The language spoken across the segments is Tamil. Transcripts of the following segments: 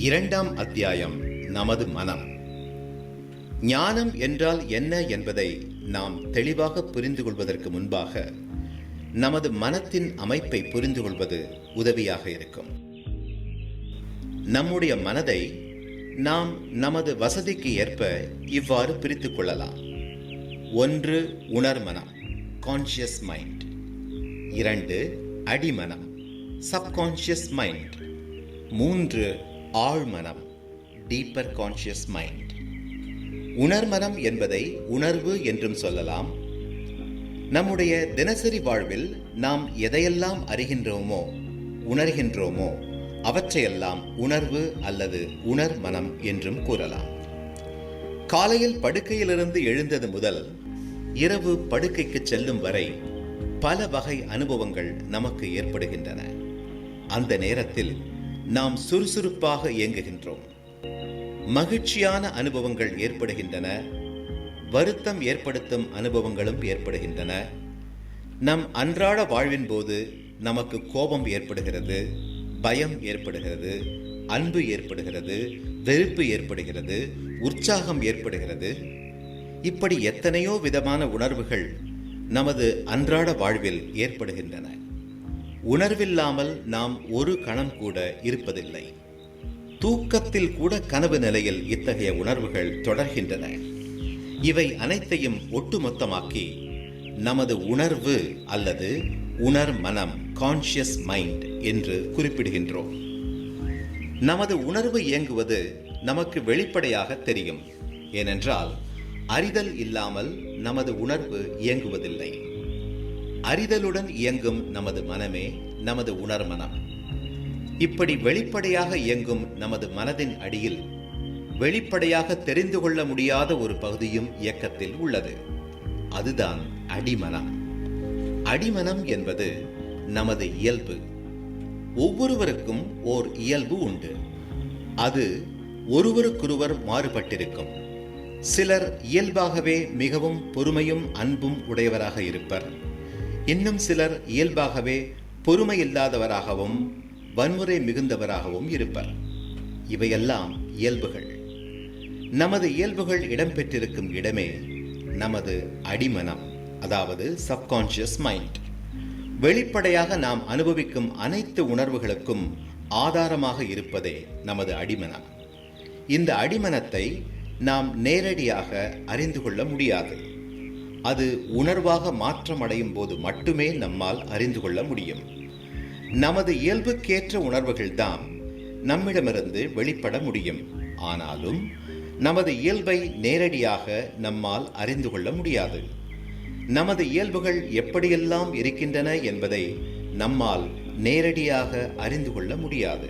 இரண்டாம் அத்தியாயம். நமது மனம். ஞானம் என்றால் என்ன என்பதை நாம் தெளிவாக புரிந்து கொள்வதற்கு முன்பாக நமது மனத்தின் அமைப்பை புரிந்து கொள்வது உதவியாக இருக்கும். நம்முடைய மனதை நாம் நமது வசதிக்கு ஏற்ப இவ்வாறு பிரித்துக் கொள்ளலாம். 1. உணர்மனம், கான்ஷியஸ் மைண்ட். 2. அடிமனம், சப்கான்ஷியஸ் மைண்ட். 3. ஆழ்மனம், டீப்பர் கான்ஷியஸ் மைண்ட். உணர்மனம் என்பதை உணர்வு என்றும் சொல்லலாம். நம்முடைய தினசரி வாழ்வில் நாம் எதையெல்லாம் அறிகின்றோமோ, உணர்கின்றோமோ அவற்றையெல்லாம் உணர்வு அல்லது உணர்மனம் என்றும் கூறலாம். காலையில் படுக்கையிலிருந்து எழுந்தது முதல் இரவு படுக்கைக்கு செல்லும் வரை பல வகை அனுபவங்கள் நமக்கு ஏற்படுகின்றன. அந்த நேரத்தில் நாம் சுறுசுறுப்பாக இயங்குகின்றோம். மகிழ்ச்சியான அனுபவங்கள் ஏற்படுகின்றன, வருத்தம் ஏற்படுத்தும் அனுபவங்களும் ஏற்படுகின்றன. நம் அன்றாட வாழ்வின் போது நமக்கு கோபம் ஏற்படுகிறது, பயம் ஏற்படுகிறது, அன்பு ஏற்படுகிறது, வெறுப்பு ஏற்படுகிறது, உற்சாகம் ஏற்படுகிறது. இப்படி எத்தனையோ விதமான உணர்வுகள் நமது அன்றாட வாழ்வில் ஏற்படுகின்றன. உணர்வில்லாமல் நாம் ஒரு கணம் கூட இருப்பதில்லை. தூக்கத்தில் கூட கனவு நிலையில் இத்தகைய உணர்வுகள் தொடர்கின்றன. இவை அனைத்தையும் ஒட்டுமொத்தமாக்கி நமது உணர்வு அல்லது உணர்மனம், கான்ஷியஸ் மைண்ட் என்று குறிப்பிடுகின்றோம். நமது உணர்வு இயங்குவது நமக்கு வெளிப்படையாக தெரியும். ஏனென்றால் அறிதல் இல்லாமல் நமது உணர்வு இயங்குவதில்லை. அறிதலுடன் இயங்கும் நமது மனமே நமது உணர்மனம். இப்படி வெளிப்படையாக இயங்கும் நமது மனதின் அடியில் வெளிப்படையாக தெரிந்து கொள்ள முடியாத ஒரு பகுதியும் இயக்கத்தில் உள்ளது. அதுதான் அடிமனம். அடிமனம் என்பது நமது இயல்பு. ஒவ்வொருவருக்கும் ஓர் இயல்பு உண்டு. அது ஒருவருக்கொருவர் மாறுபட்டிருக்கும். சிலர் இயல்பாகவே மிகவும் பொறுமையும் அன்பும் உடையவராக இருப்பர். இன்னும் சிலர் இயல்பாகவே பொறுமையில்லாதவராகவும் வன்முறை மிகுந்தவராகவும் இருப்பர். இவையெல்லாம் இயல்புகள். நமது இயல்புகள் இடம்பெற்றிருக்கும் இடமே நமது அடிமனம், அதாவது சப்கான்ஷியஸ் மைண்ட். வெளிப்படையாக நாம் அனுபவிக்கும் அனைத்து உணர்வுகளுக்கும் ஆதாரமாக இருப்பதே நமது அடிமனம். இந்த அடிமனத்தை நாம் நேரடியாக அறிந்து கொள்ள முடியாது. அது உணர்வாக மாற்றமடையும் போது மட்டுமே நம்மால் அறிந்து கொள்ள முடியும். நமது இயல்புக்கேற்ற உணர்வுகள்தான் நம்மிடமிருந்து வெளிப்பட முடியும். ஆனாலும் நமது இயல்பை நேரடியாக நம்மால் அறிந்து கொள்ள முடியாது. நமது இயல்புகள் எப்படியெல்லாம் இருக்கின்றன என்பதை நம்மால் நேரடியாக அறிந்து கொள்ள முடியாது.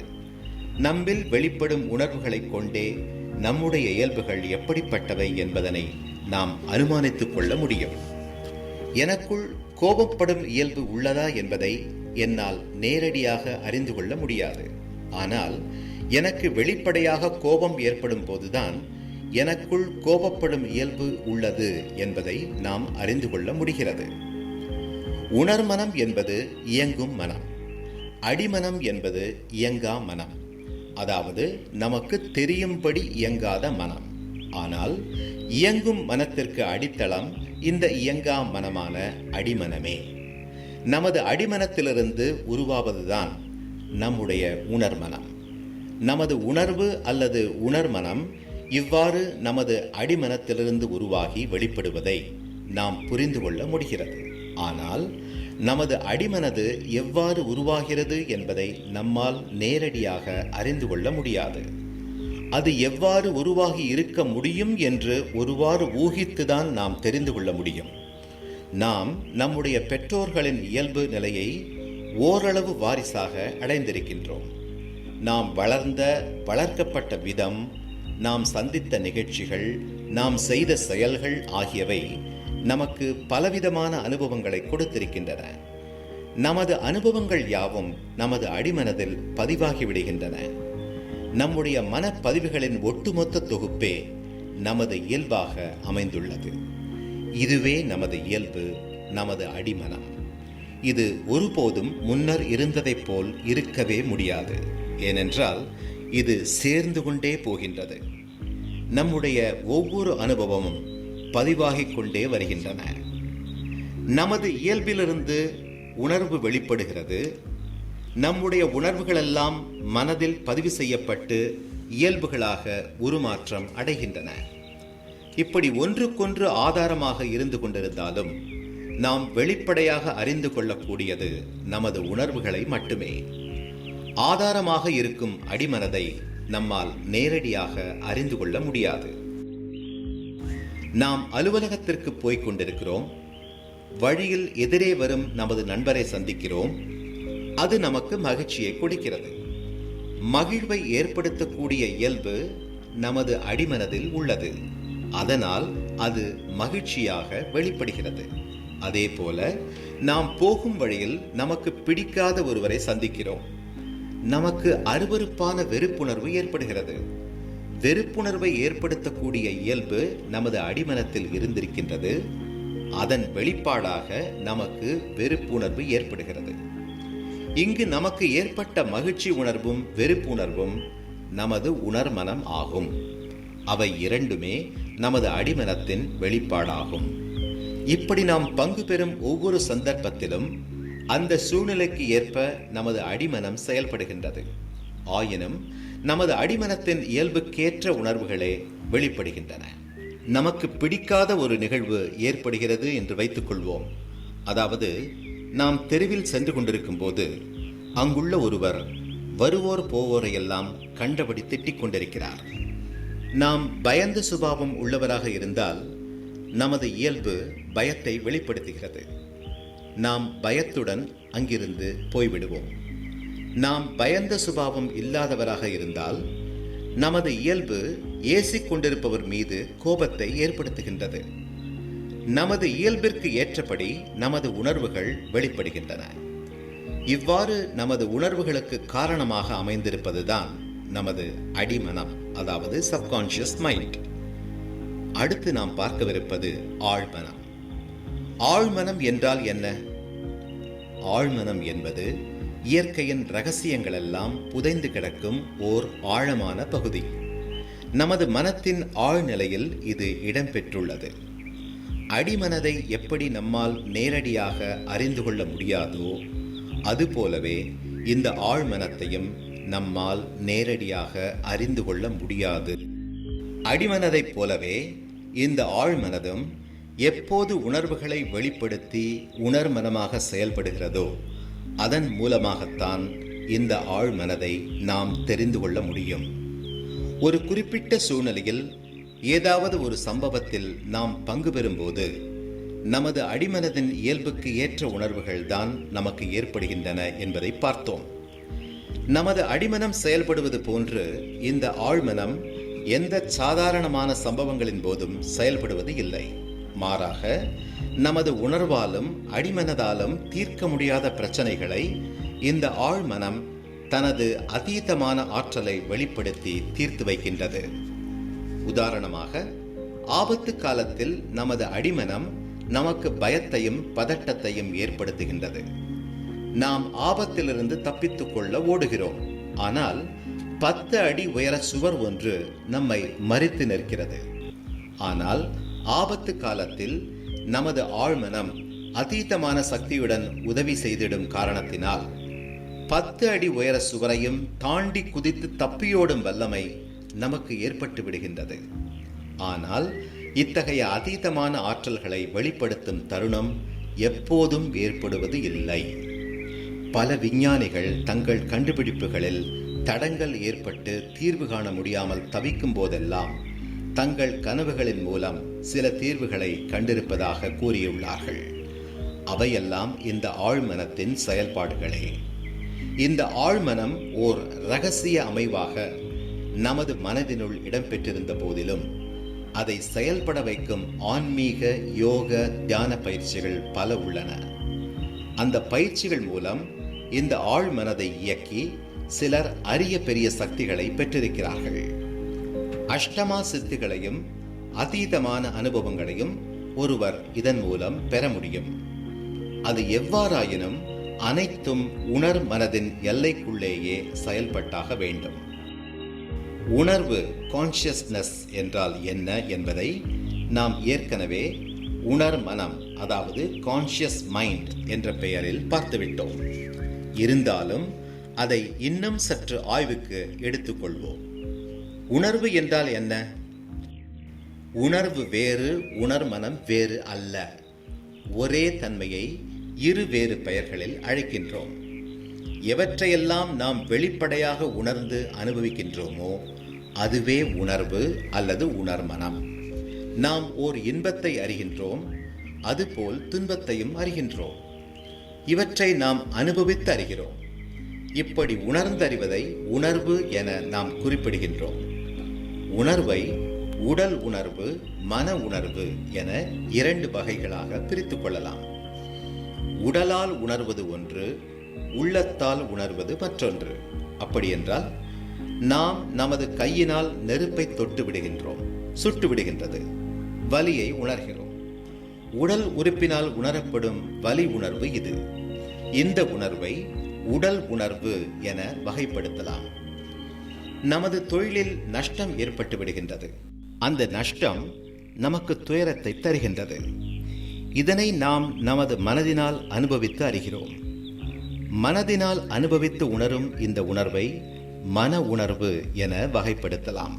நம்மில் வெளிப்படும் உணர்வுகளைக் கொண்டே நம்முடைய இயல்புகள் எப்படிப்பட்டவை என்பதனை நாம் அனுமானித்துக் கொள்ள முடியும். எனக்குள் கோபப்படும் இயல்பு உள்ளதா என்பதை என்னால் நேரடியாக அறிந்து கொள்ள முடியாது. ஆனால் எனக்கு வெளிப்படையாக கோபம் ஏற்படும் போதுதான் எனக்குள் கோபப்படும் இயல்பு உள்ளது என்பதை நாம் அறிந்து கொள்ள முடிகிறது. உணர்மனம் என்பது இயங்கும் மனம். அடிமனம் என்பது இயங்கா மனம், அதாவது நமக்கு தெரியும்படி இயங்காத மனம். ஆனால் இயங்கும் மனத்திற்கு அடித்தளம் இந்த இயங்கா மனமான அடிமனமே. நமது அடிமனத்திலிருந்து உருவாவதுதான் நம்முடைய உணர்மனம். நமது உணர்வு அல்லது உணர்மனம் இவ்வாறு நமது அடிமனத்திலிருந்து உருவாகி வெளிப்படுவதை நாம் புரிந்து கொள்ள முடிகிறது. ஆனால் நமது அடிமனது எவ்வாறு உருவாகிறது என்பதை நம்மால் நேரடியாக அறிந்து கொள்ள முடியாது. அது எவ்வாறு உருவாகி இருக்க முடியும் என்று ஒருவாறு ஊகித்துதான் நாம் தெரிந்து கொள்ள முடியும். நாம் நம்முடைய பெற்றோர்களின் இயல்பு நிலையை ஓரளவு வாரிசாக அடைந்திருக்கின்றோம். நாம் வளர்க்கப்பட்ட விதம், நாம் சந்தித்த நிகழ்ச்சிகள், நாம் செய்த செயல்கள் ஆகியவை நமக்கு பலவிதமான அனுபவங்களை கொடுத்திருக்கின்றன. நமது அனுபவங்கள் யாவும் நமது அடிமனதில் பதிவாகிவிடுகின்றன. நம்முடைய மனப்பதிவுகளின் ஒட்டுமொத்த தொகுப்பே நமது இயல்பாக அமைந்துள்ளது. இதுவே நமது இயல்பு, நமது அடிமனம். இது ஒருபோதும் முன்னர் இருந்ததைப் போல் இருக்கவே முடியாது. ஏனென்றால் இது சேர்ந்து கொண்டே போகின்றது. நம்முடைய ஒவ்வொரு அனுபவமும் பதிவாகிக் கொண்டே வருகின்றன. நமது இயல்பிலிருந்து உணர்வு வெளிப்படுகிறது. நம்முடைய உணர்வுகளெல்லாம் மனதில் பதிவு செய்யப்பட்டு இயல்புகளாக உருமாற்றம் அடைகின்றன. இப்படி ஒன்றுக்கொன்று ஆதாரமாக இருந்து கொண்டிருந்தாலும் நாம் வெளிப்படையாக அறிந்து கொள்ளக்கூடியது நமது உணர்வுகளை மட்டுமே. ஆதாரமாக இருக்கும் அடிமனதை நம்மால் நேரடியாக அறிந்து கொள்ள முடியாது. நாம் அலுவலகத்திற்கு போய்க் கொண்டிருக்கிறோம். வழியில் எதிரே வரும் நமது நண்பரை சந்திக்கிறோம். அது நமக்கு மகிழ்ச்சியை கொடுக்கிறது. மகிழ்வை ஏற்படுத்தக்கூடிய இயல்பு நமது அடிமனதில் உள்ளது. அதனால் அது மகிழ்ச்சியாக வெளிப்படுகிறது. அதே போல நாம் போகும் வழியில் நமக்கு பிடிக்காத ஒருவரை சந்திக்கிறோம். நமக்கு அருவருப்பான வெறுப்புணர்வு ஏற்படுகிறது. வெறுப்புணர்வை ஏற்படுத்தக்கூடிய இயல்பு நமது அடிமனத்தில் இருந்திருக்கின்றது. அதன் வெளிப்பாடாக நமக்கு வெறுப்புணர்வு ஏற்படுகிறது. இங்கு நமக்கு ஏற்பட்ட மகிழ்ச்சி உணர்வும் வெறுப்புணர்வும் நமது உணர்மனம் ஆகும். அவை இரண்டுமே நமது அடிமனத்தின் வெளிப்பாடாகும். இப்படி நாம் பங்கு பெறும் ஒவ்வொரு சந்தர்ப்பத்திலும் அந்த சூழ்நிலைக்கு ஏற்ப நமது அடிமனம் செயல்படுகின்றது. ஆயினும் நமது அடிமனத்தின் இயல்புக்கேற்ற உணர்வுகளே வெளிப்படுகின்றன. நமக்கு பிடிக்காத ஒரு நிகழ்வு ஏற்படுகிறது என்று வைத்துக் கொள்வோம். அதாவது, நாம் தெருவில் சென்று கொண்டிருக்கும் போது அங்குள்ள ஒருவர் வருவோர் போவோரையெல்லாம் கண்டபடி திட்டிக் கொண்டிருக்கிறார். நாம் பயந்த சுபாவம் உள்ளவராக இருந்தால் நமது இயல்பு பயத்தை வெளிப்படுத்துகிறது. நாம் பயத்துடன் அங்கிருந்து போய்விடுவோம். நாம் பயந்த சுபாவம் இல்லாதவராக இருந்தால் நமது இயல்பு ஏசிக் கொண்டிருப்பவர் மீது கோபத்தை ஏற்படுத்துகின்றது. நமது இயல்பிற்கு ஏற்றபடி நமது உணர்வுகள் வெளிப்படுகின்றன. இவ்வாறு நமது உணர்வுகளுக்கு காரணமாக அமைந்திருப்பதுதான் நமது அடிமனம், அதாவது சப்கான்ஷியஸ் மைண்ட். அடுத்து நாம் பார்க்கவிருப்பது ஆழ்மனம். ஆழ்மனம் என்றால் என்ன? ஆழ்மனம் என்பது இயற்கையின் ரகசியங்கள் எல்லாம் புதைந்து கிடக்கும் ஓர் ஆழமான பகுதி. நமது மனத்தின் ஆழ்நிலையில் இது இடம்பெற்றுள்ளது. அடிமனதை எப்படி நம்மால் நேரடியாக அறிந்து கொள்ள முடியாதோ அதுபோலவே இந்த ஆழ்மனத்தையும் நம்மால் நேரடியாக அறிந்து கொள்ள முடியாது. அடிமனதைப் போலவே இந்த ஆழ்மனதும் எப்போது உணர்வுகளை வெளிப்படுத்தி உணர்மனமாக செயல்படுகிறதோ அதன் மூலமாகத்தான் இந்த ஆழ்மனதை நாம் தெரிந்து கொள்ள முடியும். ஒரு குறிப்பிட்ட சூழ்நிலையில் ஏதாவது ஒரு சம்பவத்தில் நாம் பங்கு பெறும்போது நமது அடிமனதின் இயல்புக்கு ஏற்ற உணர்வுகள் தான் நமக்கு ஏற்படுகின்றன என்பதை பார்த்தோம். நமது அடிமனம் செயல்படுவது போன்று இந்த ஆழ்மனம் எந்த சாதாரணமான சம்பவங்களின் போதும் செயல்படுவது இல்லை. மாறாக நமது உணர்வாலும் அடிமனதாலும் தீர்க்க முடியாத பிரச்சனைகளை இந்த ஆழ்மனம் தனது அதீதமான ஆற்றலை வெளிப்படுத்தி தீர்த்து வைக்கின்றது. உதாரணமாக, ஆபத்து காலத்தில் நமது அடிமனம் நமக்கு பயத்தையும் பதட்டத்தையும் ஏற்படுத்துகின்றது. நாம் ஆபத்திலிருந்து தப்பித்துக் கொள்ள ஓடுகிறோம். ஆனால் 10 அடி உயர சுவர் ஒன்று நம்மை மறித்து நிற்கிறது. ஆனால் ஆபத்து காலத்தில் நமது ஆழ்மனம் அதீதமான சக்தியுடன் உதவி செய்திடும் காரணத்தினால் 10 அடி உயர சுவரையும் தாண்டி குதித்து தப்பியோடும் வல்லமை நமக்கு ஏற்பட்டு விடுகின்றது. ஆனால் இத்தகைய அதீதமான ஆற்றல்களை வெளிப்படுத்தும் தருணம் எப்போதும் ஏற்படுவது இல்லை. பல விஞ்ஞானிகள் தங்கள் கண்டுபிடிப்புகளில் தடங்கள் ஏற்பட்டு தீர்வு காண முடியாமல் தவிக்கும் போதெல்லாம் தங்கள் கனவுகளின் மூலம் சில தீர்வுகளை கண்டிருப்பதாக கூறியுள்ளார்கள். அவையெல்லாம் இந்த ஆழ்மனத்தின் செயல்பாடுகளே. இந்த ஆழ்மனம் ஓர் இரகசிய அமைவாக நமது மனதினுள் இடம்பெற்றிருந்த போதிலும் அதை செயல்பட வைக்கும் ஆன்மீக, யோக, தியான பயிற்சிகள் பல உள்ளன. அந்த பயிற்சிகள் மூலம் இந்த ஆழ்மனதை இயக்கி சிலர் அரிய பெரிய சக்திகளை பெற்றிருக்கிறார்கள். அஷ்டமா சித்திகளையும் அதீதமான அனுபவங்களையும் ஒருவர் இதன் மூலம் பெற முடியும். அது எவ்வாறாயினும் அனைத்தும் உணர் மனதின் எல்லைக்குள்ளேயே செயல்பட்டாக வேண்டும். உணர்வு கான்ஷியஸ்னஸ் என்றால் என்ன என்பதை நாம் ஏற்கனவே உணர் மனம், அதாவது கான்ஷியஸ் மைண்ட் என்ற பெயரில் பார்த்துவிட்டோம். இருந்தாலும் அதை இன்னும் சற்று ஆய்வுக்கு எடுத்துக்கொள்வோம். உணர்வு என்றால் என்ன? உணர்வு வேறு, உணர்மனம் வேறு அல்ல. ஒரே தன்மையை இரு வேறு பெயர்களில் அழைக்கின்றோம். எவற்றையெல்லாம் நாம் வெளிப்படையாக உணர்ந்து அனுபவிக்கின்றோமோ அதுவே உணர்வு அல்லது உணர்மனம். நாம் ஓர் இன்பத்தை அறிகின்றோம், அதுபோல் துன்பத்தையும் அறிகின்றோம். இவற்றை நாம் அனுபவித்து அறிகிறோம். இப்படி உணர்ந்தறிவதை உணர்வு என நாம் குறிப்பிடுகின்றோம். உணர்வை உடல் உணர்வு, மன உணர்வு என இரண்டு வகைகளாக பிரித்து கொள்ளலாம். உடலால் உணர்வது ஒன்று, உள்ளத்தால் உணர்வது மற்றொன்று. அப்படி என்றால் நாம் நமது கையினால் நெருப்பை தொட்டு விடுகின்றோம், சுட்டு விடுகின்றது, வலியை உணர்கிறோம். உடல் உறுப்பினால் உணரப்படும் வலி உணர்வு இது. இந்த உணர்வை உடல் உணர்வு என வகைப்படுத்தலாம். நமது தொழிலில் நஷ்டம் ஏற்பட்டு விடுகின்றது. அந்த நஷ்டம் நமக்கு துயரத்தை தருகின்றது. இதனை நாம் நமது மனதினால் அனுபவித்து அறிகிறோம். மனதினால் அனுபவித்து உணரும் இந்த உணர்வை மன உணர்வு என வகைப்படுத்தலாம்.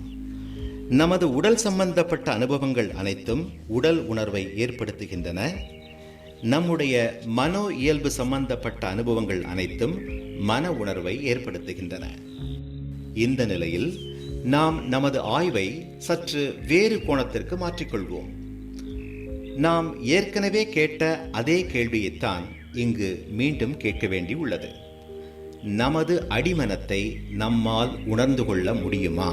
நமது உடல் சம்பந்தப்பட்ட அனுபவங்கள் அனைத்தும் உடல் உணர்வை ஏற்படுத்துகின்றன. நம்முடைய மனோ இயல்பு சம்பந்தப்பட்ட அனுபவங்கள் அனைத்தும் மன உணர்வை ஏற்படுத்துகின்றன. இந்த நிலையில் நாம் நமது ஆய்வை சற்று வேறு கோணத்திற்கு மாற்றிக்கொள்வோம். நாம் ஏற்கனவே கேட்ட அதே கேள்வியைத்தான் இங்கு மீண்டும் கேட்க வேண்டி உள்ளது. நமது அடிமனத்தை நம்மால் உணர்ந்து கொள்ள முடியுமா?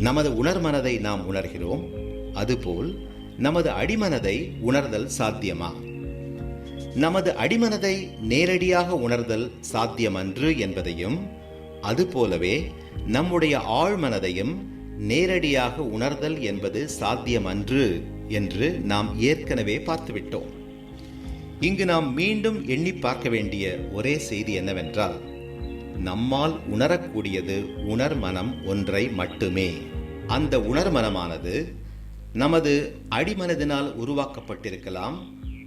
நமது உணர்மனதை நாம் உணர்கிறோம், அதுபோல் நமது அடிமனதை உணர்தல் சாத்தியமா? நமது அடிமனதை நேரடியாக உணர்தல் சாத்தியமன்று என்பதையும், அதுபோலவே நம்முடைய ஆழ்மனதையும் நேரடியாக உணர்தல் என்பது சாத்தியமன்று என்று நாம் ஏற்கனவே பார்த்துவிட்டோம். இங்கு நாம் மீண்டும் எண்ணி பார்க்க வேண்டிய ஒரே செய்தி என்னவென்றால், நம்மால் உணரக்கூடியது உணர்மனம் ஒன்றை மட்டுமே. அந்த உணர்மனமானது நமது அடிமனதினால் உருவாக்கப்பட்டிருக்கலாம்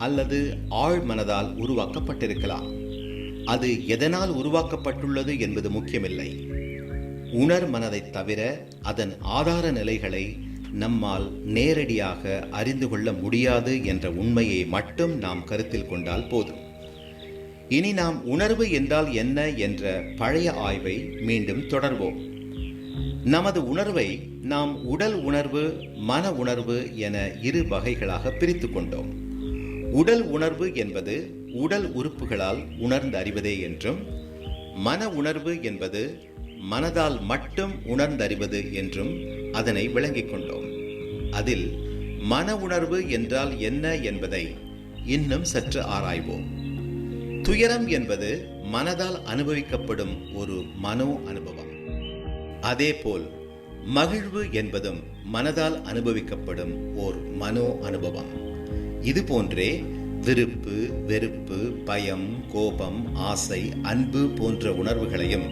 அல்லது ஆழ்மனதால் உருவாக்கப்பட்டிருக்கலாம். அது எதனால் உருவாக்கப்பட்டுள்ளது என்பது முக்கியமில்லை. உணர்மனதை தவிர அதன் ஆதார நிலைகளை நம்மால் நேரடியாக அறிந்து கொள்ள முடியாது என்ற உண்மையை மட்டும் நாம் கருத்தில் கொண்டால் போதும். இனி நாம் உணர்வு என்றால் என்ன என்ற பழைய ஆய்வை மீண்டும் தொடர்வோம். நமது உணர்வை நாம் உடல் உணர்வு, மன உணர்வு என இரு வகைகளாக பிரித்து கொண்டோம். உடல் உணர்வு என்பது உடல் உறுப்புகளால் உணர்ந்து அறிவதே என்றும், மன உணர்வு என்பது மனதால் மட்டும் உணர்ந்தறிவது என்றும் அதனை விளங்கிக் கொண்டோம். அதில் மன உணர்வு என்றால் என்ன என்பதை இன்னும் சற்று ஆராய்வோம். துயரம் என்பது மனதால் அனுபவிக்கப்படும் ஒரு மனோ அனுபவம். அதேபோல் மகிழ்வு என்பதும் மனதால் அனுபவிக்கப்படும் ஓர் மனோ அனுபவம். இதுபோன்றே விருப்பு, வெறுப்பு, பயம், கோபம், ஆசை, அன்பு போன்ற உணர்வுகளையும்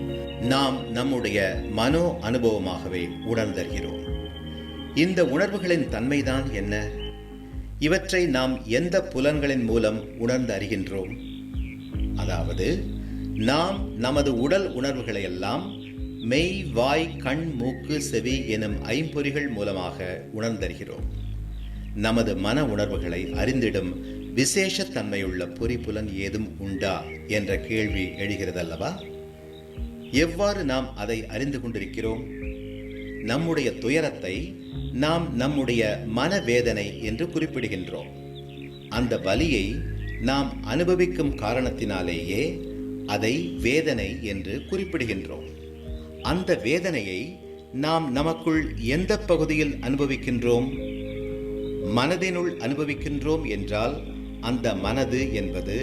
நாம் நம்முடைய மனோ அனுபவமாகவே உணர்ந்தறிகிறோம். இந்த உணர்வுகளின் தன்மைதான் என்ன? இவற்றை நாம் எந்த புலன்களின் மூலம் உணர்ந்து அறிகின்றோம்? அதாவது நாம் நமது உடல் உணர்வுகளை எல்லாம் மெய், வாய், கண், மூக்கு, செவி எனும் ஐம்பொறிகள் மூலமாக உணர்ந்தறிகிறோம். நமது மன உணர்வுகளை அறிந்திடும் விசேஷ தன்மையுள்ள பொறிப்புலன் ஏதும் உண்டா என்ற கேள்வி எழுகிறதல்லவா? எவ்வாறு நாம் அதை அறிந்து கொண்டிருக்கிறோம்? நம்முடைய துயரத்தை நாம் நம்முடைய மனவேதனை என்று குறிப்பிடுகின்றோம். அந்த வலியை நாம் அனுபவிக்கும் காரணத்தினாலேயே அதை வேதனை என்று குறிப்பிடுகின்றோம். அந்த வேதனையை நாம் நமக்குள் எந்த பகுதியில் அனுபவிக்கின்றோம்? மனதினுள் அனுபவிக்கின்றோம் என்றால் அந்த மனது என்பது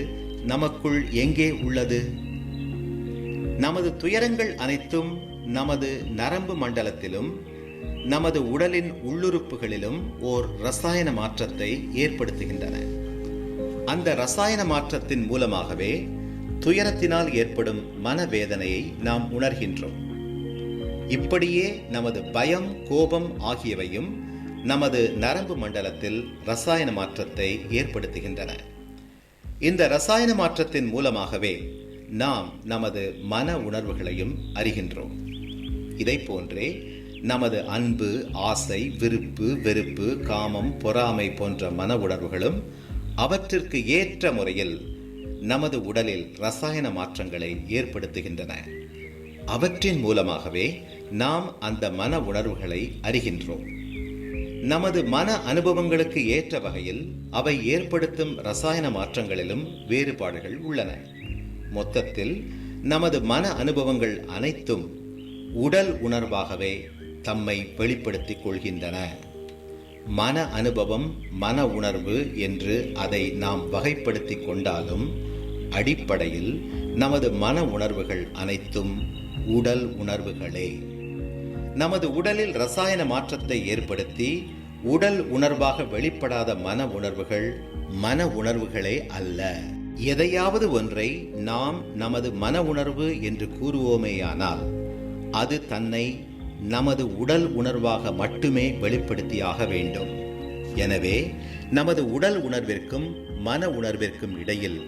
நமக்குள் எங்கே உள்ளது? நமது துயரங்கள் அனைத்தும் நமது நரம்பு மண்டலத்திலும் நமது உடலின் உள்ளுறுப்புகளிலும் ஓர் ரசாயன மாற்றத்தை ஏற்படுத்துகின்றன. அந்த ரசாயன மாற்றத்தின் மூலமாகவே துயரத்தினால் ஏற்படும் மனவேதனையை நாம் உணர்கின்றோம். இப்படியே நமது பயம், கோபம் ஆகியவையும் நமது நரம்பு மண்டலத்தில் ரசாயன மாற்றத்தை ஏற்படுத்துகின்றன. இந்த ரசாயன மாற்றத்தின் மூலமாகவே நாம் நமது மன உணர்வுகளையும் அறிகின்றோம். இதை போன்றே நமது அன்பு, ஆசை, விருப்பு, வெறுப்பு, காமம், பொறாமை போன்ற மன உணர்வுகளும் அவற்றிற்கு ஏற்ற முறையில் நமது உடலில் ரசாயன மாற்றங்களை ஏற்படுத்துகின்றன. அவற்றின் மூலமாகவே நாம் அந்த மன உணர்வுகளை அறிகின்றோம். நமது மன அனுபவங்களுக்கு ஏற்ற வகையில் அவை ஏற்படுத்தும் ரசாயன மாற்றங்களிலும் வேறுபாடுகள் உள்ளன. மொத்தத்தில் நமது மன அனுபவங்கள் அனைத்தும் உடல் உணர்வாகவே தம்மை வெளிப்படுத்திக் கொள்கின்றன. மன அனுபவம், மன உணர்வு என்று அதை நாம் வகைப்படுத்தி கொண்டாலும் அடிப்படையில் நமது மன உணர்வுகள் அனைத்தும் உடல் உணர்வுகளே. நமது உடலில் ரசாயன மாற்றத்தை ஏற்படுத்தி உடல் உணர்வாக வெளிப்படாத மன உணர்வுகள் மன உணர்வுகளே அல்ல. எதையாவது ஒன்றை நாம் நமது மன உணர்வு என்று கூறுவோமேயானால் அது தன்னை நமது உடல் உணர்வாக மட்டுமே வெளிப்படுத்தியாக வேண்டும். எனவே நமது உடல் உணர்விற்கும் மன உணர்விற்கும் இடையில்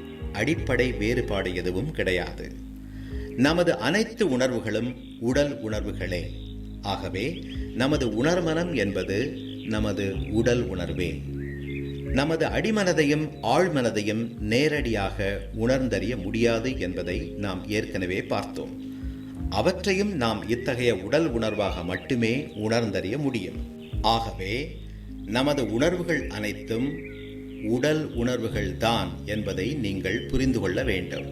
அடிப்படை வேறுபாடு எதுவும் கிடையாது. நமது அனைத்து உணர்வுகளும் உடல் உணர்வுகளே. ஆகவே நமது உணர்மனம் என்பது நமது உடல் உணர்வே. நமது அடிமனதையும் ஆழ்மனதையும் நேரடியாக உணர்ந்தறிய முடியாது என்பதை நாம் ஏற்கனவே பார்த்தோம். அவற்றையும் நாம் இத்தகைய உடல் உணர்வாக மட்டுமே உணர்ந்தறிய முடியும். ஆகவே நமது உணர்வுகள் அனைத்தும் உடல் உணர்வுகள் தான் என்பதை நீங்கள் புரிந்து கொள்ள வேண்டும்.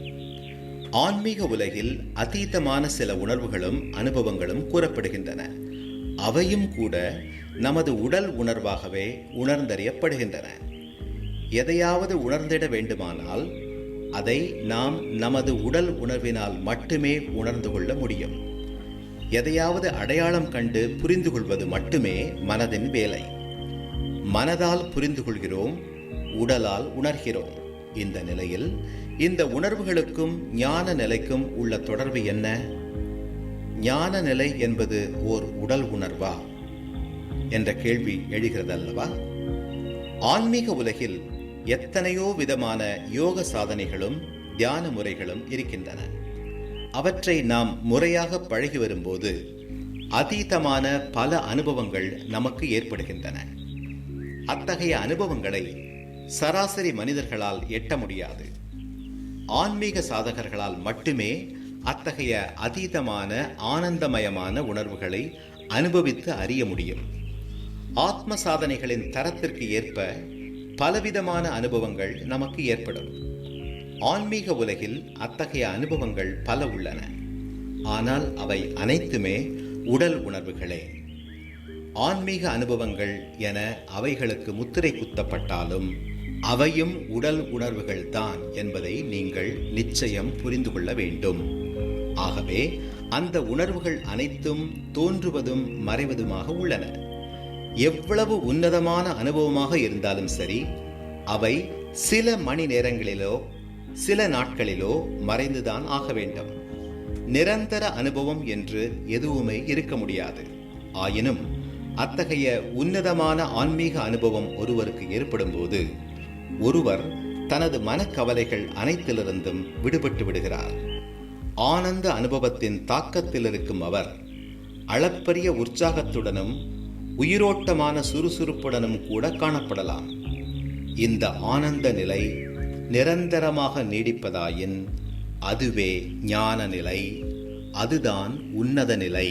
ஆன்மீக உலகில் அதீதமான சில உணர்வுகளும் அனுபவங்களும் கூறப்படுகின்றன. அவையும் கூட நமது உடல் உணர்வாகவே உணர்ந்தறியப்படுகின்றன. எதையாவது உணர்ந்திட வேண்டுமானால் அதை நாம் நமது உடல் உணர்வினால் மட்டுமே உணர்ந்து கொள்ள முடியும். எதையாவது அடையாளம் கண்டு புரிந்து கொள்வது மட்டுமே மனதின் வேலை. மனதால் புரிந்து கொள்கிறோம், உடலால் உணர்கிறோம். இந்த நிலையில் இந்த உணர்வுகளுக்கும் ஞான நிலைக்கும் உள்ள தொடர்பு என்ன? ஞான நிலை என்பது ஓர் உடல் உணர்வா என்ற கேள்வி எழுகிறதல்லவா? ஆன்மீக உலகில் எத்தனையோ விதமான யோக சாதனைகளும் தியான முறைகளும் இருக்கின்றன. அவற்றை நாம் முறையாக பழகி வரும்போது அதீதமான பல அனுபவங்கள் நமக்கு ஏற்படுகின்றன. அத்தகைய அனுபவங்களை சராசரி மனிதர்களால் எட்ட முடியாது. ஆன்மீக சாதகர்களால் மட்டுமே அத்தகைய அதீதமான ஆனந்தமயமான உணர்வுகளை அனுபவித்து அறிய முடியும். ஆத்ம சாதனைகளின் தரத்திற்கு ஏற்ப பலவிதமான அனுபவங்கள் நமக்கு ஏற்படும். ஆன்மீக உலகில் அத்தகைய அனுபவங்கள் பல உள்ளன. ஆனால் அவை அனைத்துமே உடல் உணர்வுகளே. ஆன்மீக அனுபவங்கள் என அவைகளுக்கு முத்திரை குத்தப்பட்டாலும் அவையும் உடல் உணர்வுகள் தான் என்பதை நீங்கள் நிச்சயம் புரிந்து கொள்ள வேண்டும். ஆகவே அந்த உணர்வுகள் அனைத்தும் தோன்றுவதும் மறைவதுமாக உள்ளன. எவ்வளவு உன்னதமான அனுபவமாக இருந்தாலும் சரி, அவை சில மணி நேரங்களிலோ சில நாட்களிலோ மறைந்துதான் ஆக வேண்டும். நிரந்தர அனுபவம் என்று எதுவுமே இருக்க முடியாது. ஆயினும் அத்தகைய உன்னதமான ஆன்மீக அனுபவம் ஒருவருக்கு ஏற்படும் போது ஒருவர் தனது மனக்கவலைகள் அனைத்திலிருந்தும் விடுபட்டு விடுகிறார். ஆனந்த அனுபவத்தின் தாக்கத்தில் இருக்கும் அவர் அளப்பரிய உற்சாகத்துடனும் உயிரோட்டமான சுறுசுறுப்புடனும் கூட காணப்படலாம். இந்த ஆனந்த நிலை நிரந்தரமாக நீடிப்பதாயின் அதுவே ஞான நிலை, அதுதான் உன்னத நிலை,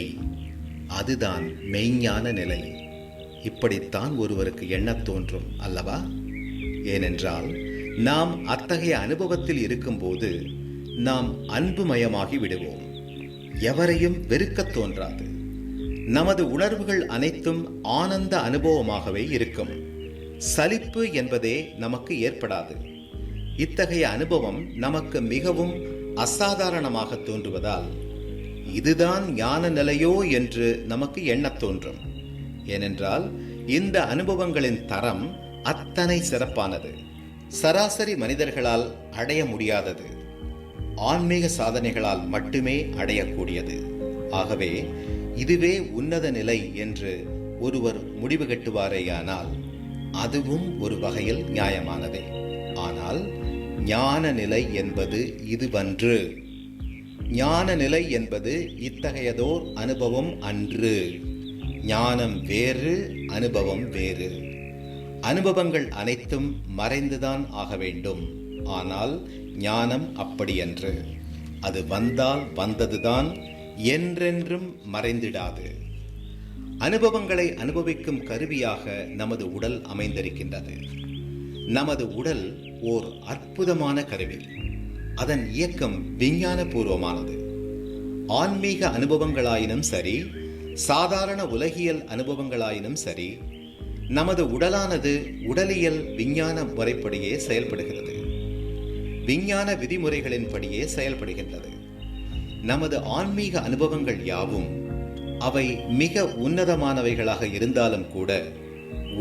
அதுதான் மெய்ஞான நிலை. இப்படித்தான் ஒருவருக்கு எண்ணத் தோன்றும் அல்லவா? ஏனென்றால் நாம் அத்தகைய அனுபவத்தில் இருக்கும்போது நாம் அன்புமயமாகி விடுவோம். எவரையும் வெறுக்கத் தோன்றாது. நமது உணர்வுகள் அனைத்தும் ஆனந்த அனுபவமாகவே இருக்கும். சலிப்பு என்பதே நமக்கு ஏற்படாது. இத்தகைய அனுபவம் நமக்கு மிகவும் அசாதாரணமாக தோன்றுவதால் இதுதான் ஞான நிலையோ என்று நமக்கு எண்ணத் தோன்றும். ஏனென்றால் இந்த அனுபவங்களின் தரம் அத்தனை சிறப்பானது. சராசரி மனிதர்களால் அடைய முடியாதது. ஆன்மீக சாதனைகளால் மட்டுமே அடையக்கூடியது. ஆகவே இதுவே உன்னத நிலை என்று ஒருவர் முடிவு கட்டுவாரேயானால் அதுவும் ஒரு வகையில் நியாயமானதே. ஆனால் ஞான நிலை என்பது இதுவன்று. ஞான நிலை என்பது இத்தகையதோர் அனுபவம் அன்று. ஞானம் வேறு, அனுபவம் வேறு. அனுபவங்கள் அனைத்தும் மறைந்துதான் ஆக வேண்டும். ஆனால் ஞானம் அப்படியன்று. அது வந்தால் வந்ததுதான், என்றென்றும் மறைந்திடாது. அனுபவங்களை அனுபவிக்கும் கருவியாக நமது உடல் அமைந்திருக்கின்றது. நமது உடல் ஓர் அற்புதமான கருவி. அதன் இயக்கம் விஞ்ஞானபூர்வமானது. ஆன்மீக அனுபவங்களாயினும் சரி, சாதாரண உலகியல் அனுபவங்களாயினும் சரி, நமது உடலானது உடலியல் விஞ்ஞான முறைப்படியே செயல்படுகிறது. விஞ்ஞான விதிமுறைகளின்படியே செயல்படுகின்றது. நமது ஆன்மீக அனுபவங்கள் யாவும் அவை மிக உன்னதமானவைகளாக இருந்தாலும் கூட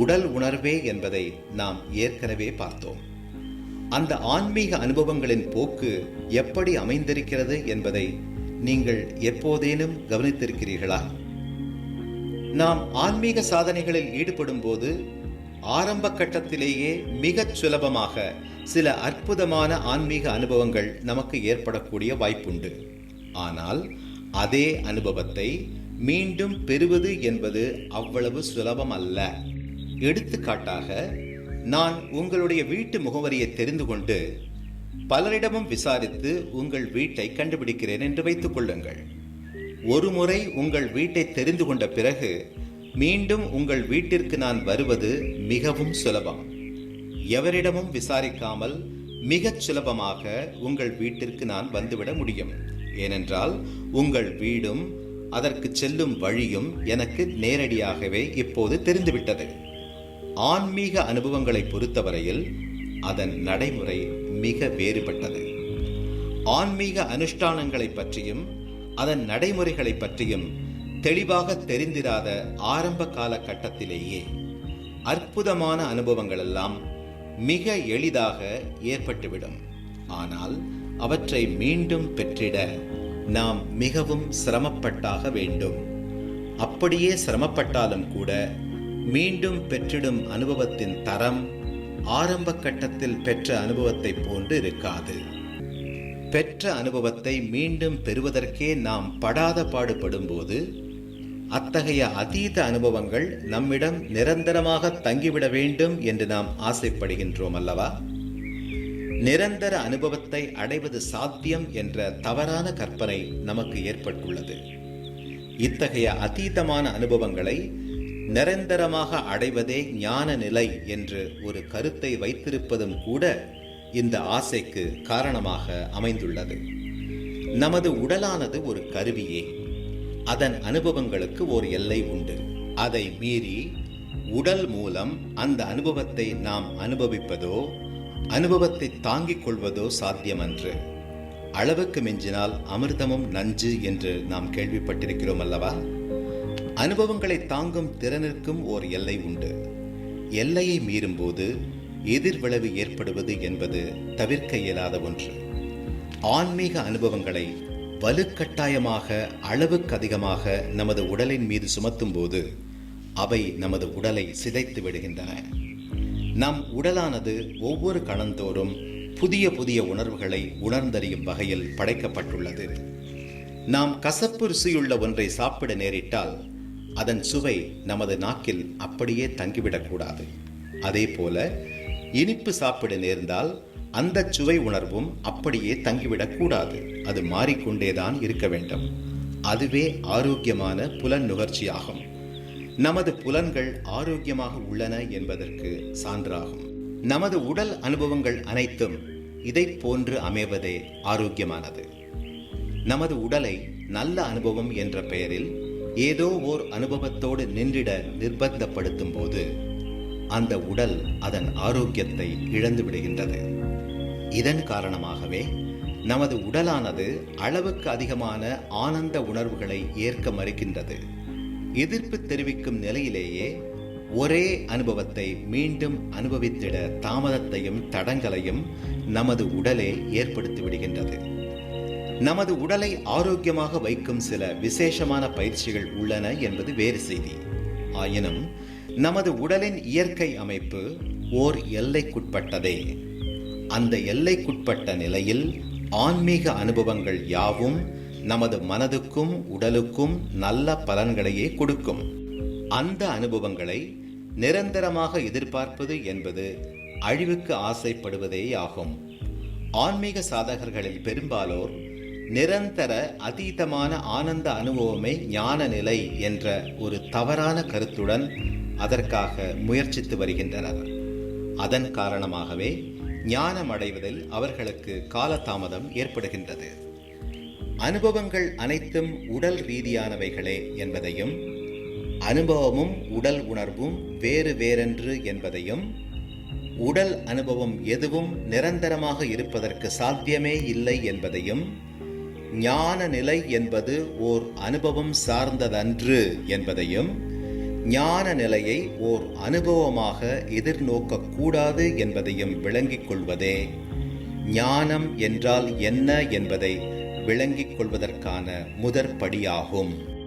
உடல் உணர்வே என்பதை நாம் ஏற்கனவே பார்த்தோம். அந்த ஆன்மீக அனுபவங்களின் போக்கு எப்படி அமைந்திருக்கிறது என்பதை நீங்கள் எப்போதேனும் கவனித்திருக்கிறீர்களா? நாம் ஆன்மீக சாதனைகளில் ஈடுபடும் போது ஆரம்ப கட்டத்திலேயே மிகச் சுலபமாக சில அற்புதமான ஆன்மீக அனுபவங்கள் நமக்கு ஏற்படக்கூடிய வாய்ப்புண்டு. ஆனால் அதே அனுபவத்தை மீண்டும் பெறுவது என்பது அவ்வளவு சுலபம் அல்ல. எடுத்துக்காட்டாக, நான் உங்களுடைய வீட்டு முகவரியை தெரிந்து கொண்டு பலரிடமும் விசாரித்து உங்கள் வீட்டை கண்டுபிடிக்கிறேன் என்று வைத்துக் கொள்ளுங்கள். ஒரு முறை உங்கள் வீட்டை தெரிந்து கொண்ட பிறகு மீண்டும் உங்கள் வீட்டிற்கு நான் வருவது மிகவும் சுலபம். எவரிடமும் விசாரிக்காமல் மிகச் சுலபமாக உங்கள் வீட்டிற்கு நான் வந்துவிட முடியும். ஏனென்றால் உங்கள் வீடும் அதற்கு செல்லும் வழியும் எனக்கு நேரடியாகவே இப்போது தெரிந்துவிட்டது. ஆன்மீக அனுபவங்களை பொறுத்தவரையில் அதன் நடைமுறை மிக வேறுபட்டது. ஆன்மீக அனுஷ்டானங்களை பற்றியும் அதன் நடைமுறைகளை பற்றியும் தெளிவாக தெரிந்திராத ஆரம்ப கால கட்டத்திலேயே அற்புதமான அனுபவங்கள் எல்லாம் மிக எளிதாக ஏற்பட்டுவிடும். ஆனால் அவற்றை மீண்டும் பெற்றிட நாம் மிகவும் சிரமப்பட்டாக வேண்டும். அப்படியே சிரமப்பட்டாலும் கூட மீண்டும் பெற்றிடும் அனுபவத்தின் தரம் ஆரம்ப கட்டத்தில் பெற்ற அனுபவத்தை போன்று இருக்காது. பெற்ற அனுபவத்தை மீண்டும் பெறுவதற்கே நாம் படாத பாடுபடும் போது அத்தகைய அதீத அனுபவங்கள் நம்மிடம் நிரந்தரமாக தங்கிவிட வேண்டும் என்று நாம் ஆசைப்படுகின்றோம் அல்லவா? நிரந்தர அனுபவத்தை அடைவது சாத்தியம் என்ற தவறான கற்பனை நமக்கு ஏற்பட்டுள்ளது. இத்தகைய அதீதமான அனுபவங்களை நிரந்தரமாக அடைவதே ஞான நிலை என்று ஒரு கருத்தை வைத்திருப்பதும் கூட இந்த ஆசைக்கு காரணமாக அமைந்துள்ளது. நமது உடலானது ஒரு கருவியே. அதன் அனுபவங்களுக்கு ஒரு எல்லை உண்டு. அதை மீறி உடல் மூலம் அந்த அனுபவத்தை நாம் அனுபவிப்பதோ அனுபவத்தை தாங்கிக் கொள்வதோ சாத்தியமன்று. அளவுக்கு மிஞ்சினால் அமிர்தமும் நஞ்சு என்று நாம் கேள்விப்பட்டிருக்கிறோம் அல்லவா? அனுபவங்களை தாங்கும் திறனிற்கும் ஓர் எல்லை உண்டு. எல்லையை மீறும்போது எதிர்விளைவு ஏற்படுவது என்பது தவிர்க்க இயலாத ஒன்று. ஆன்மீக அனுபவங்களை வலுக்கட்டாயமாக அளவுக்கு அதிகமாக நமது உடலின் மீது சுமத்தும் போது அவை நமது உடலை சிதைத்து விடுகின்றன. நம் உடலானது ஒவ்வொரு கணந்தோறும் புதிய புதிய உணர்வுகளை உணர்ந்தறியும் வகையில் படைக்கப்பட்டுள்ளது. நாம் கசப்பு ருசியுள்ள ஒன்றை சாப்பிட நேரிட்டால் அதன் சுவை நமது நாக்கில் அப்படியே தங்கிவிடக்கூடாது. அதே போல இனிப்பு சாப்பிட நேர்ந்தால் அந்த சுவை உணர்வும் அப்படியே தங்கிவிடக்கூடாது. அது மாறிக்கொண்டேதான் இருக்க வேண்டும். அதுவே ஆரோக்கியமான புலன் நுகர்ச்சியாகும். நமது புலன்கள் ஆரோக்கியமாக உள்ளன என்பதற்கு சான்றாகும். நமது உடல் அனுபவங்கள் அனைத்தும் இதை போன்று அமைவதே ஆரோக்கியமானது. நமது உடலை நல்ல அனுபவம் என்ற பெயரில் ஏதோ ஓர் அனுபவத்தோடு நின்றிட நிர்பந்தப்படுத்தும் போது அந்த உடல் அதன் ஆரோக்கியத்தை இழந்து விடுகின்றது. இதன் காரணமாகவே நமது உடலானது அளவுக்கு அதிகமான ஆனந்த உணர்வுகளை ஏற்க மறுக்கின்றது. எதிர்ப்பு தெரிவிக்கும் நிலையிலேயே ஒரே அனுபவத்தை மீண்டும் அனுபவித்திட தாமதத்தையும் தடங்களையும் நமது உடலே ஏற்படுத்தி விடுகின்றது. நமது உடலை ஆரோக்கியமாக வைக்கும் சில விசேஷமான பயிற்சிகள் உள்ளன என்பது வேறு செய்தி. ஆயினும் நமது உடலின் இயற்கை அமைப்பு ஓர் எல்லைக்குட்பட்டதே. அந்த எல்லைக்குட்பட்ட நிலையில் ஆன்மீக அனுபவங்கள் யாவும் நமது மனதுக்கும் உடலுக்கும் நல்ல பலன்களையே கொடுக்கும். அந்த அனுபவங்களை நிரந்தரமாக எதிர்பார்ப்பது என்பது அழிவுக்கு ஆசைப்படுவதேயாகும். ஆன்மீக சாதகர்களில் பெரும்பாலோர் நிரந்தர அதீதமான ஆனந்த அனுபவமே ஞான நிலை என்ற ஒரு தவறான கருத்துடன் அதற்காக முயற்சித்து வருகின்றனர். அதன் காரணமாகவே ஞானம் அடைவதில் அவர்களுக்கு காலதாமதம் ஏற்படுகின்றது. அனுபவங்கள் அனைத்தும் உடல் ரீதியானவைகளே என்பதையும், அனுபவமும் உடல் உணர்வும் வேறு வேறென்று என்பதையும், உடல் அனுபவம் எதுவும் நிரந்தரமாக இருப்பதற்கு சாத்தியமே இல்லை என்பதையும், ஞான நிலை என்பது ஓர் அனுபவம் சார்ந்ததன்று என்பதையும், ஞான நிலையை ஓர் அனுபவமாக எதிர்நோக்கக்கூடாது என்பதையும் விளங்கிக் கொள்வதே ஞானம் என்றால் என்ன என்பதை விளங்கிக் கொள்வதற்கான முதற்படியாகும்.